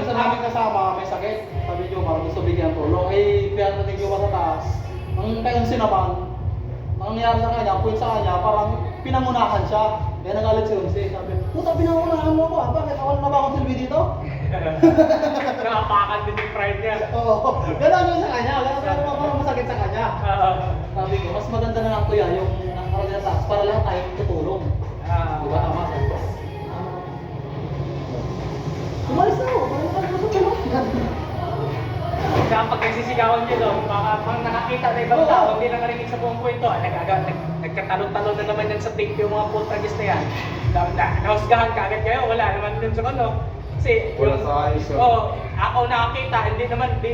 isa namin kasama, may sakit. Sabi niyo, parang gusto bigyan tulong. Eh, kaya natin yung sa taas. Ang kayong sinaman, ang nangyari sa kanya, point sa kanya, parang pinangunahan siya. Kaya nagalit si Unsi. Sabi, puta, pinangunahan mo ako. Bakit? Ako na ba akong silbi dito? Nakapakan din yung pride niya. Oo. Gano'n yun sa kanya. Gano'n parang masakit sa kanya. Sabi ko, mas maganda na lang kuya yung nakaroon na taas para lahat tayo tutulong. Diba tama? Umalis na ako. Kaya pag nagsisigawan niyo doon, baka pang nakakita na ibang tao, hindi na narinig sa buong kwento, nagkatalon-talon na naman yan sa tape yung mga putragis na yan. Nahusgahan ka agad kayo, wala naman dun sa ano. Kasi wala sa ayos. ako nakakita, hindi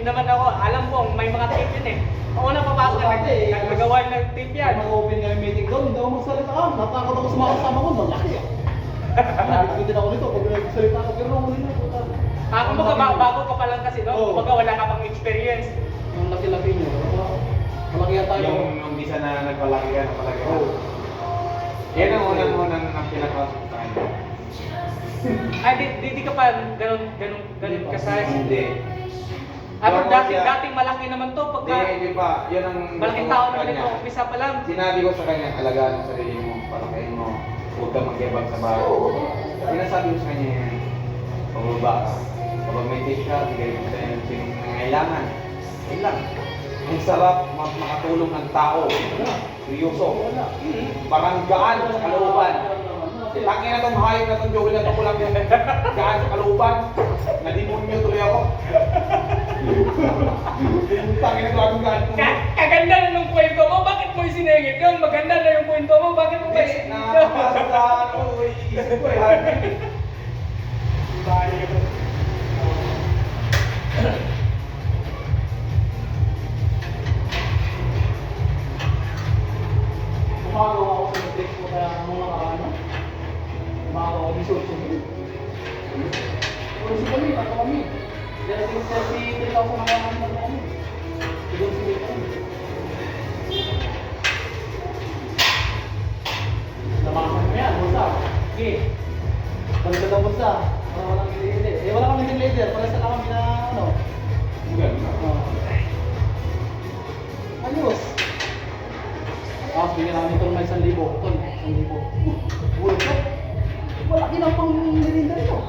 naman ako, alam ko may mga tape yun eh. Ako na papasok na nagagawa ng tape yan. Mag-open kami meeting doon, hindi ako magsalita ka. Natakot ako sa mga kasama ko, malaki ah. Nabit ako nito, pag nagsalita ako, pero ako nito. Ako bago ka pa lang kasi, no? Kumbaga wala ka pang experience. Yung laki-laki nyo, malaki tayo. Yung umpisa na nagpalaki ka, napalaki ka. Yan ang unang pinakasok sa kanya. Di ka pa ganun ka-size? Hindi. Pero dating malaki naman to pagka Hindi pa. Yan ang malaking tao naman ito, umpisa pa lang. Sinabi ko sa kanya, alagaan ang sarili mo, palakayin mo, huwag kang magyabag sa bahay. Sinasabi ko sa kanya yan, pababa ka. Kapag may tape ka, bigay mo sa inyo sinong nangailangan. Yun lang. Ang sarap makatulong ng tao. Seryoso. Parang gaan sa kalooban. Laki na itong hayop na itong Joel na ito ko lang yung gaan sa kalooban. Nalimonyo tuloy ako. Tangi na ito akong gaan ko. Kaganda na ng kwento mo, bakit mo isiningit yun? Maganda na yung kwento mo, bakit mo ba Nakakapasa sa ano, isip ko eh. Gumagawa ako sa Netflix ko kaya mga ano, gumagawa ako ng social media. Puro si kami, pato kami. Dahil si 33,000 ang kami na kami. Siguro si kami. Namakan mo yan, bulsa. Sige. Balik ka daw bulsa. Wala walang hindi. Eh wala kami ng leader, wala sa kami na ano. Ayos. Tapos bigyan namin ito ng 1,000. Ito, 1,000. Bulot ko. Malaki lang pang nilinda nito.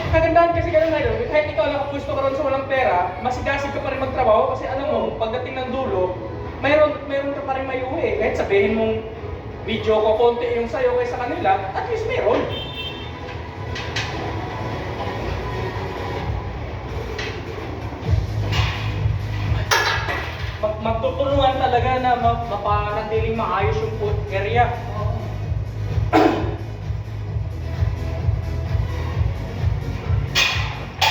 Kagandahan kasi ganun na yun, kahit ikaw nakapusto ka ron sa walang pera, masigasig ka pa rin magtrabaho kasi alam mo, pagdating ng dulo, mayroon ka pa rin may uwi. Kahit sabihin mong video ko, konti yung sayo kaysa kanila, at least mayroon. Magtutulungan talaga na mapanatiling maayos yung food area.